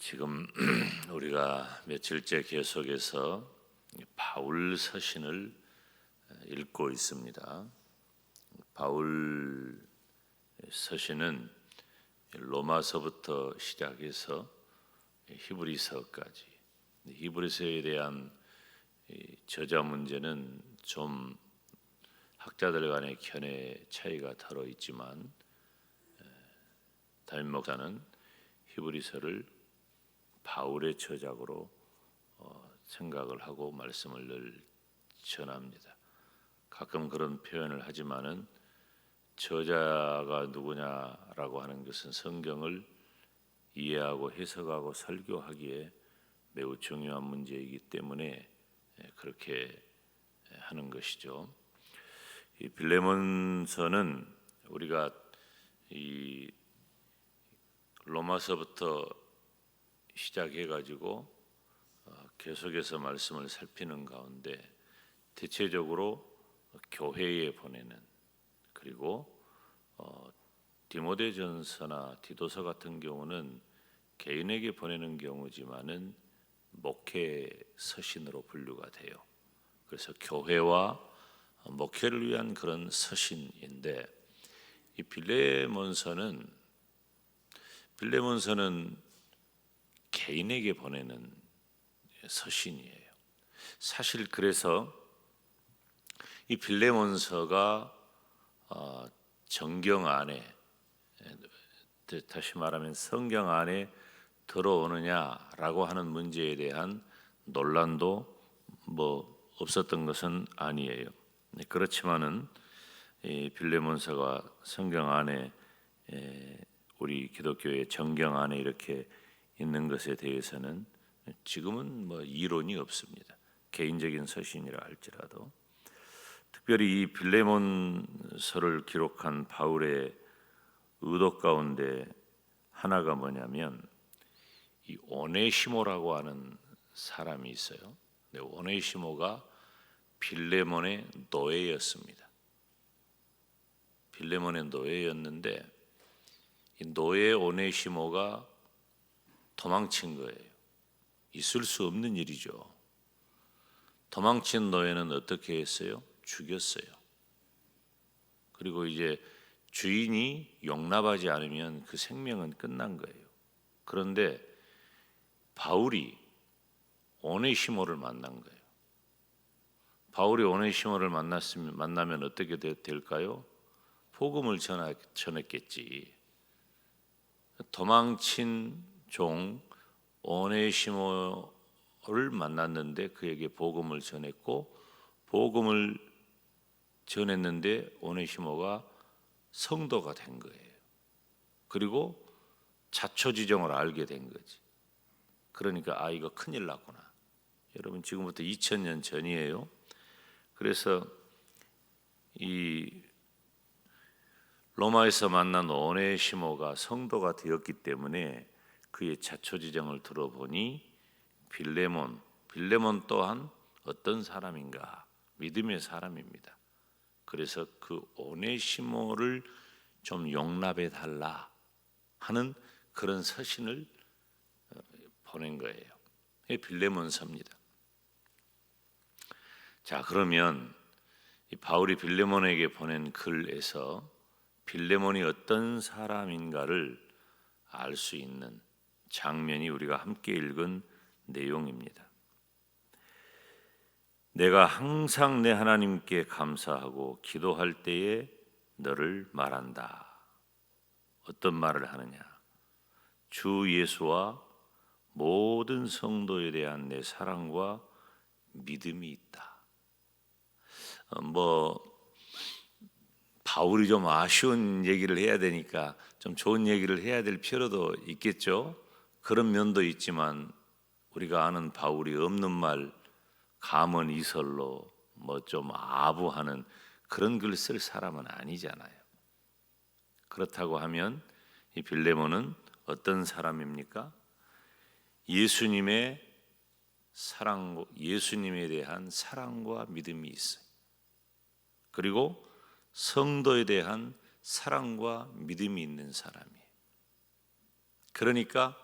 지금 우리가 며칠째 계속해서 바울 서신을 읽고 있습니다. 바울 서신은 로마서부터 시작해서 히브리서까지, 히브리서에 대한 저자 문제는 좀 학자들 간의 견해 차이가 덜어 있지만, 담임 목사는 히브리서를 바울의 저작으로 생각을 하고 말씀을 늘 전합니다. 가끔 그런 표현을 하지만은 저자가 누구냐라고 하는 것은 성경을 이해하고 해석하고 설교하기에 매우 중요한 문제이기 때문에 그렇게 하는 것이죠. 이 빌레몬서는 우리가 이 로마서부터 시작해가지고 계속해서 말씀을 살피는 가운데 대체적으로 교회에 보내는, 그리고 디모데전서나 디도서 같은 경우는 개인에게 보내는 경우지만은 목회 서신으로 분류가 돼요. 그래서 교회와 목회를 위한 그런 서신인데, 이 빌레몬서는 개인에게 보내는 서신이에요. 사실 그래서 이 빌레몬서가 정경 안에, 다시 말하면 성경 안에 들어오느냐라고 하는 문제에 대한 논란도 없었던 것은 아니에요. 그렇지만은 이 빌레몬서가 성경 안에, 우리 기독교의 정경 안에 이렇게 있는 것에 대해서는 지금은 이론이 없습니다. 개인적인 서신이라 할지라도. 특별히 이 빌레몬서를 기록한 바울의 의도 가운데 하나가 뭐냐면, 이 오네시모라고 하는 사람이 있어요. 오네시모가 빌레몬의 노예였습니다. 빌레몬의 노예였는데, 이 노예 오네시모가 도망친 거예요. 있을 수 없는 일이죠. 도망친 노예는 어떻게 했어요? 죽였어요. 그리고 이제 주인이 용납하지 않으면 그 생명은 끝난 거예요. 그런데 바울이 오네시모를 만난 거예요. 바울이 오네시모를 만나면 어떻게 될까요? 복음을 전했겠지. 도망친 종 오네시모를 만났는데 그에게 복음을 전했고, 복음을 전했는데 오네시모가 성도가 된 거예요. 그리고 자초지종을 알게 된 거지. 그러니까 이거 큰일 났구나. 여러분, 지금부터 2000년 전이에요. 그래서 이 로마에서 만난 오네시모가 성도가 되었기 때문에 그의 자초지종을 들어보니 빌레몬 또한 어떤 사람인가? 믿음의 사람입니다. 그래서 그 오네시모를 좀 용납해 달라 하는 그런 서신을 보낸 거예요. 빌레몬서입니다. 자, 그러면 이 바울이 빌레몬에게 보낸 글에서 빌레몬이 어떤 사람인가를 알 수 있는 장면이 우리가 함께 읽은 내용입니다. 내가 항상 내 하나님께 감사하고 기도할 때에 너를 말한다. 어떤 말을 하느냐? 주 예수와 모든 성도에 대한 내 사랑과 믿음이 있다. 바울이 좀 아쉬운 얘기를 해야 되니까 좀 좋은 얘기를 해야 될 필요도 있겠죠. 그런 면도 있지만 우리가 아는 바울이 없는 말, 감언 이설로 좀 아부하는 그런 글 쓸 사람은 아니잖아요. 그렇다고 하면 이 빌레몬은 어떤 사람입니까? 예수님에 대한 사랑과 믿음이 있어요. 그리고 성도에 대한 사랑과 믿음이 있는 사람이에요. 그러니까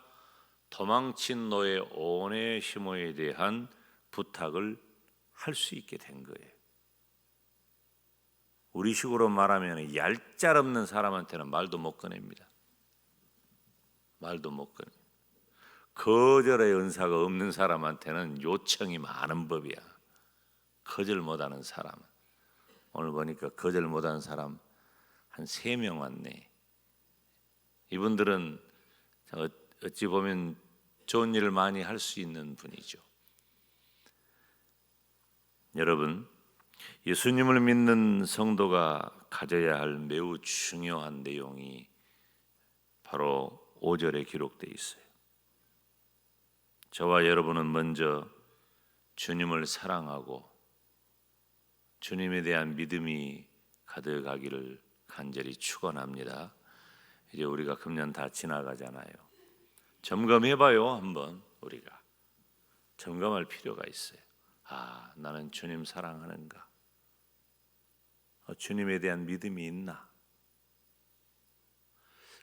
도망친 너의 오네시모에 대한 부탁을 할 수 있게 된 거예요. 우리식으로 말하면 얄짤없는 사람한테는 말도 못 꺼냅니다. 말도 못 꺼내. 거절의 은사가 없는 사람한테는 요청이 많은 법이야. 거절 못하는 사람. 오늘 보니까 거절 못하는 사람 한 3명 왔네. 이분들은 어찌 보면 좋은 일을 많이 할 수 있는 분이죠. 여러분, 예수님을 믿는 성도가 가져야 할 매우 중요한 내용이 바로 5절에 기록되어 있어요. 저와 여러분은 먼저 주님을 사랑하고 주님에 대한 믿음이 가득하기를 간절히 축원합니다. 이제 우리가 금년 다 지나가잖아요. 점검해봐요. 한번 우리가 점검할 필요가 있어요. 나는 주님 사랑하는가? 주님에 대한 믿음이 있나?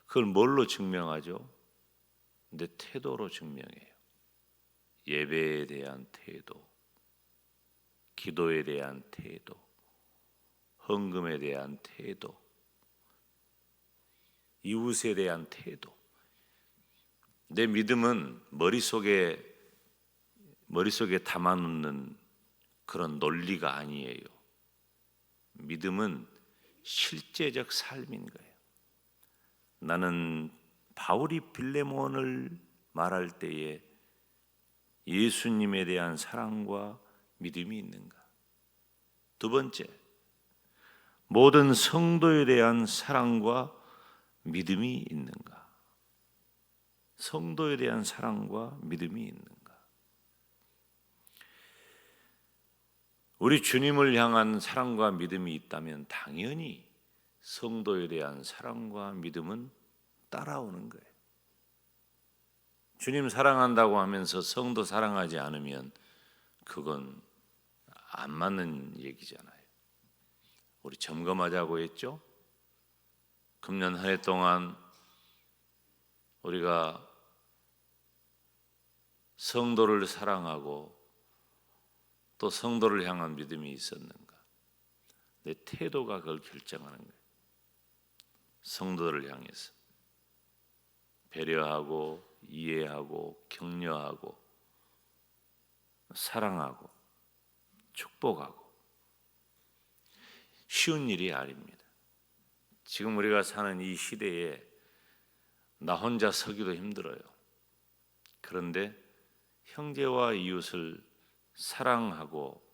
그걸 뭘로 증명하죠? 내 태도로 증명해요. 예배에 대한 태도, 기도에 대한 태도, 헌금에 대한 태도, 이웃에 대한 태도. 내 믿음은 머릿속에 담아놓는 그런 논리가 아니에요. 믿음은 실제적 삶인 거예요. 나는 바울이 빌레몬을 말할 때에 예수님에 대한 사랑과 믿음이 있는가? 두 번째, 모든 성도에 대한 사랑과 믿음이 있는가? 성도에 대한 사랑과 믿음이 있는가? 우리 주님을 향한 사랑과 믿음이 있다면 당연히 성도에 대한 사랑과 믿음은 따라오는 거예요. 주님 사랑한다고 하면서 성도 사랑하지 않으면 그건 안 맞는 얘기잖아요. 우리 점검하자고 했죠? 금년 한 해 동안 우리가 성도를 사랑하고 또 성도를 향한 믿음이 있었는가? 내 태도가 그걸 결정하는 거예요. 성도를 향해서 배려하고 이해하고 격려하고 사랑하고 축복하고 쉬운 일이 아닙니다. 지금 우리가 사는 이 시대에 나 혼자 서기도 힘들어요. 그런데 형제와 이웃을 사랑하고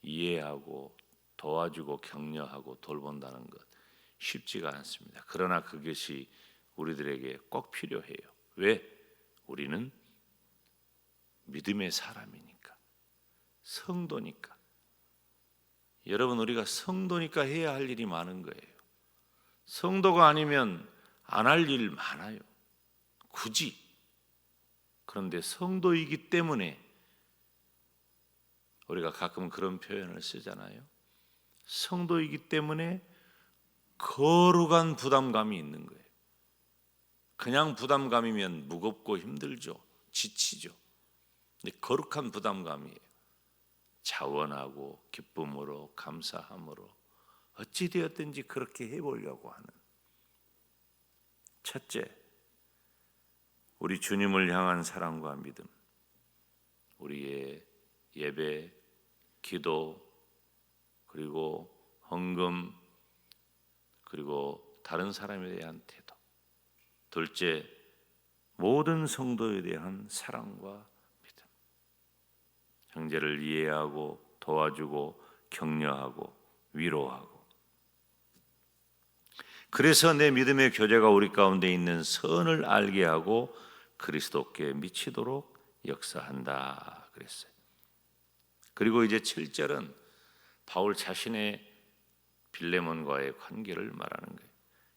이해하고 도와주고 격려하고 돌본다는 것 쉽지가 않습니다. 그러나 그것이 우리들에게 꼭 필요해요. 왜? 우리는 믿음의 사람이니까, 성도니까. 여러분, 우리가 성도니까 해야 할 일이 많은 거예요. 성도가 아니면 안 할 일 많아요. 굳이. 그런데 성도이기 때문에 우리가 가끔 그런 표현을 쓰잖아요. 성도이기 때문에 거룩한 부담감이 있는 거예요. 그냥 부담감이면 무겁고 힘들죠. 지치죠. 근데 거룩한 부담감이에요. 자원하고 기쁨으로 감사함으로 어찌되었든지 그렇게 해보려고 하는. 첫째, 우리 주님을 향한 사랑과 믿음, 우리의 예배, 기도, 그리고 헌금, 그리고 다른 사람에 대한 태도. 둘째, 모든 성도에 대한 사랑과 믿음. 형제를 이해하고 도와주고 격려하고 위로하고. 그래서 내 믿음의 교제가 우리 가운데 있는 선을 알게 하고 그리스도께 미치도록 역사한다 그랬어요. 그리고 이제 7절은 바울 자신의 빌레몬과의 관계를 말하는 거예요.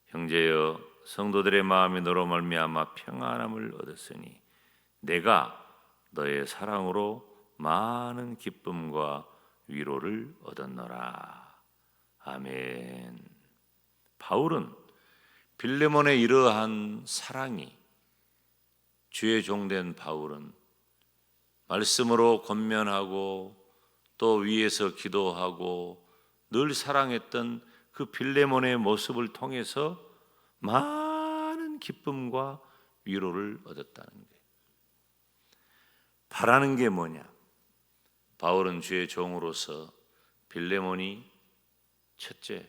형제여, 성도들의 마음이 너로 말미암아 평안함을 얻었으니 내가 너의 사랑으로 많은 기쁨과 위로를 얻었노라. 아멘. 바울은 빌레몬의 이러한 사랑이 주의 종된 바울은 말씀으로 권면하고 또 위에서 기도하고 늘 사랑했던 그 빌레몬의 모습을 통해서 많은 기쁨과 위로를 얻었다는 거예요. 바라는 게 뭐냐? 바울은 주의 종으로서 빌레몬이 첫째,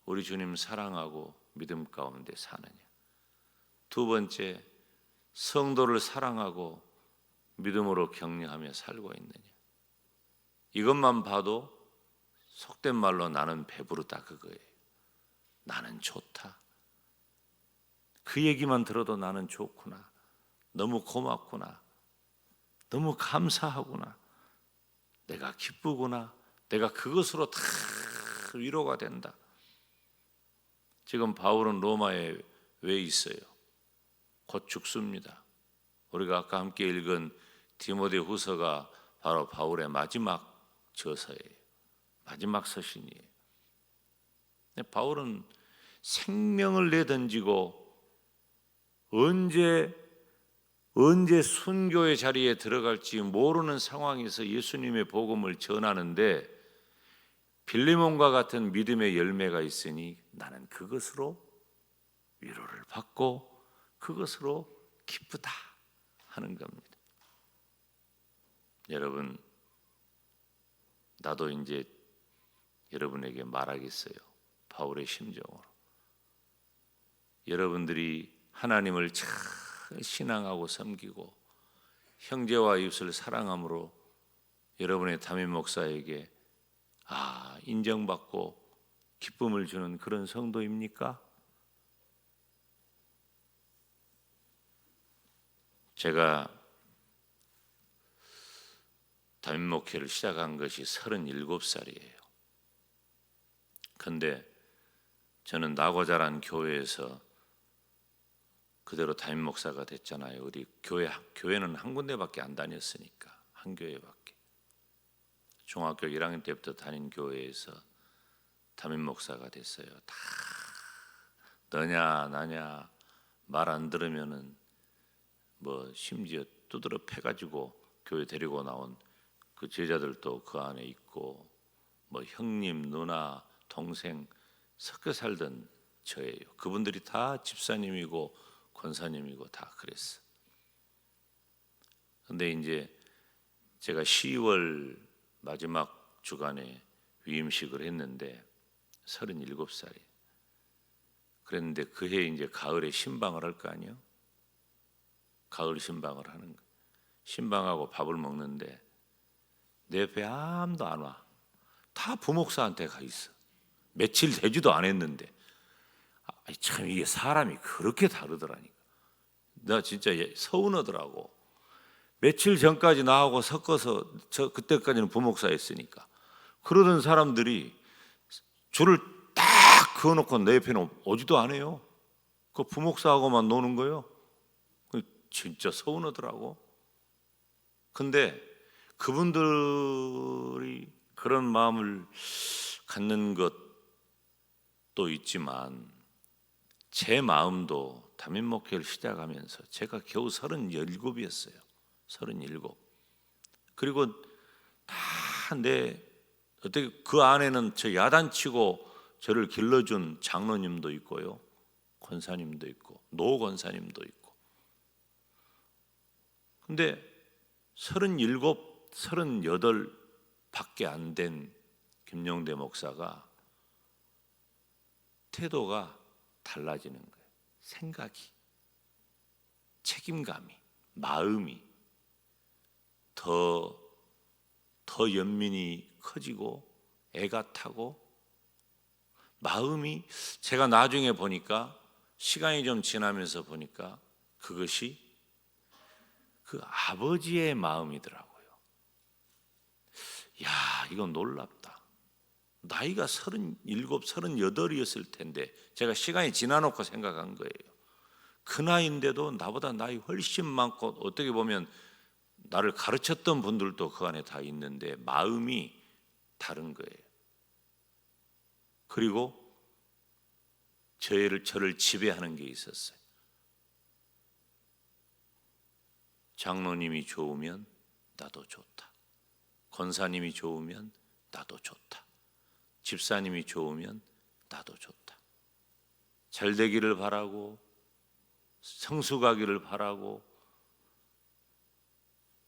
우리 주님 사랑하고 믿음 가운데 사느냐. 두 번째, 성도를 사랑하고 믿음으로 격려하며 살고 있느냐. 이것만 봐도 속된 말로 나는 배부르다 그거예요. 나는 좋다. 그 얘기만 들어도 나는 좋구나. 너무 고맙구나. 너무 감사하구나. 내가 기쁘구나. 내가 그것으로 다 위로가 된다. 지금 바울은 로마에 왜 있어요? 곧 죽습니다. 우리가 아까 함께 읽은 디모데후서가 바로 바울의 마지막 저서예요. 마지막 서신이에요. 바울은 생명을 내던지고 언제 순교의 자리에 들어갈지 모르는 상황에서 예수님의 복음을 전하는데 빌레몬과 같은 믿음의 열매가 있으니 나는 그것으로 위로를 받고 그것으로 기쁘다 하는 겁니다. 여러분, 나도 이제 여러분에게 말하겠어요. 바울의 심정으로. 여러분들이 하나님을 잘 신앙하고 섬기고 형제와 이웃을 사랑함으로 여러분의 담임 목사에게 인정받고 기쁨을 주는 그런 성도입니까? 제가 담임 목회를 시작한 것이 37살이에요. 그런데 저는 나고 자란 교회에서 그대로 담임 목사가 됐잖아요. 우리 교회는 한 군데밖에 안 다녔으니까 한 교회밖에. 중학교 1학년 때부터 다닌 교회에서 담임 목사가 됐어요. 다 너냐 나냐 말 안 들으면은 뭐 심지어 두드러 패가지고 교회 데리고 나온 그 제자들도 그 안에 있고 뭐 형님, 누나, 동생 섞여 살던 저예요. 그분들이 다 집사님이고 권사님이고 다 그랬어. 근데 이제 제가 10월 마지막 주간에 위임식을 했는데 37살이. 그랬는데 그해 이제 가을에 신방을 할 거 아니에요? 가을 신방을 하는 거. 신방하고 밥을 먹는데 내 옆에 아무도 안 와. 다 부목사한테 가 있어. 며칠 되지도 않았는데. 참 이게 사람이 그렇게 다르더라니까. 나 진짜 서운하더라고. 며칠 전까지 나하고 섞어서 그때까지는 부목사였으니까 그러던 사람들이 줄을 딱 그어놓고 내 옆에는 오지도 않아요. 그 부목사하고만 노는 거예요. 진짜 서운하더라고. 근데 그분들이 그런 마음을 갖는 것도 있지만 제 마음도 담임 목회를 시작하면서 제가 겨우 37이었어요. 37. 그리고 다 어떻게 그 안에는 저 야단치고 저를 길러준 장로님도 있고요. 권사님도 있고 노 권사님도 있고. 근데 37, 38밖에 안 된 김용대 목사가 태도가 달라지는 거예요. 생각이, 책임감이, 마음이 더 연민이 커지고 애가 타고 마음이 제가 나중에 보니까 시간이 좀 지나면서 보니까 그것이 그 아버지의 마음이더라고요. 야, 이건 놀랍다. 나이가 37, 38이었을 텐데 제가 시간이 지나놓고 생각한 거예요. 그 나이인데도 나보다 나이 훨씬 많고 어떻게 보면 나를 가르쳤던 분들도 그 안에 다 있는데 마음이 다른 거예요. 그리고 저를 지배하는 게 있었어요. 장로님이 좋으면 나도 좋다. 권사님이 좋으면 나도 좋다. 집사님이 좋으면 나도 좋다. 잘 되기를 바라고 성숙하기를 바라고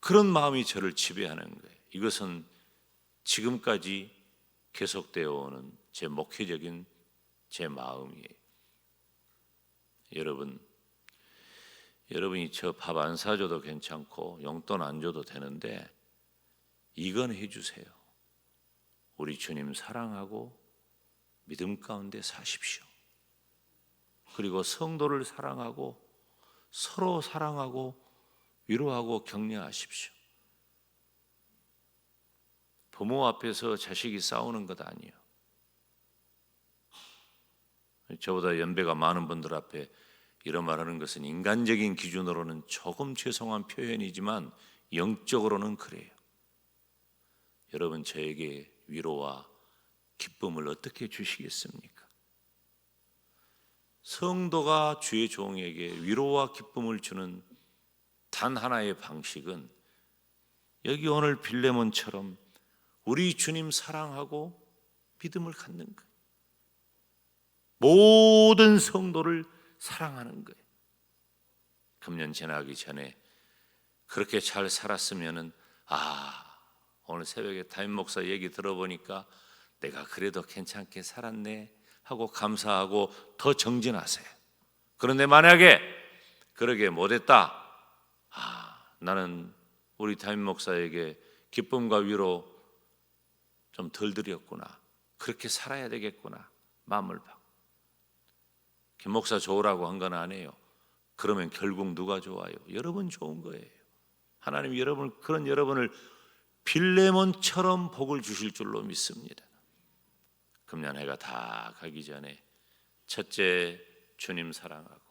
그런 마음이 저를 지배하는 거예요. 이것은 지금까지 계속되어 오는 제 목회적인 제 마음이에요. 여러분이 저 밥 안 사줘도 괜찮고 용돈 안 줘도 되는데 이건 해주세요. 우리 주님 사랑하고 믿음 가운데 사십시오. 그리고 성도를 사랑하고 서로 사랑하고 위로하고 격려하십시오. 부모 앞에서 자식이 싸우는 것 아니에요. 저보다 연배가 많은 분들 앞에 이런 말하는 것은 인간적인 기준으로는 조금 죄송한 표현이지만 영적으로는 그래요. 여러분, 저에게 위로와 기쁨을 어떻게 주시겠습니까? 성도가 주의 종에게 위로와 기쁨을 주는 단 하나의 방식은 여기 오늘 빌레몬처럼 우리 주님 사랑하고 믿음을 갖는 거예요. 모든 성도를 사랑하는 거예요. 금년 지나기 전에 그렇게 잘 살았으면은 오늘 새벽에 담임 목사 얘기 들어보니까 내가 그래도 괜찮게 살았네 하고 감사하고 더 정진하세요. 그런데 만약에 그러게 못했다, 나는 우리 담임 목사에게 기쁨과 위로 좀 덜 드렸구나, 그렇게 살아야 되겠구나 마음을 박. 김 목사 좋으라고 한 건 아니에요. 그러면 결국 누가 좋아요? 여러분 좋은 거예요. 하나님 그런 여러분을 빌레몬처럼 복을 주실 줄로 믿습니다. 금년 해가 다 가기 전에 첫째, 주님 사랑하고,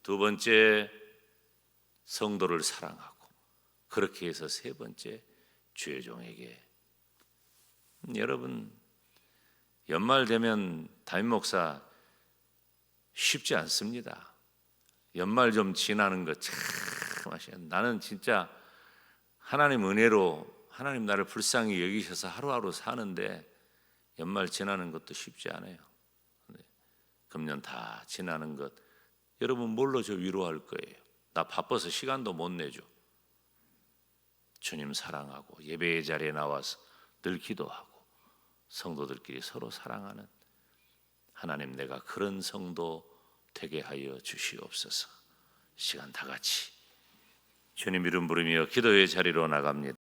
두 번째, 성도를 사랑하고, 그렇게 해서 세 번째, 주의 종에게. 여러분, 연말 되면 담임 목사 쉽지 않습니다. 연말 좀 지나는 거 참 하셔요. 나는 진짜 하나님 은혜로 하나님 나를 불쌍히 여기셔서 하루하루 사는데 연말 지나는 것도 쉽지 않아요. 금년 다 지나는 것 여러분 뭘로 저 위로할 거예요? 나 바빠서 시간도 못 내죠. 주님 사랑하고 예배의 자리에 나와서 늘 기도하고 성도들끼리 서로 사랑하는 하나님, 내가 그런 성도 되게 하여 주시옵소서. 시간 다 같이 주님 이름 부르며 기도의 자리로 나갑니다.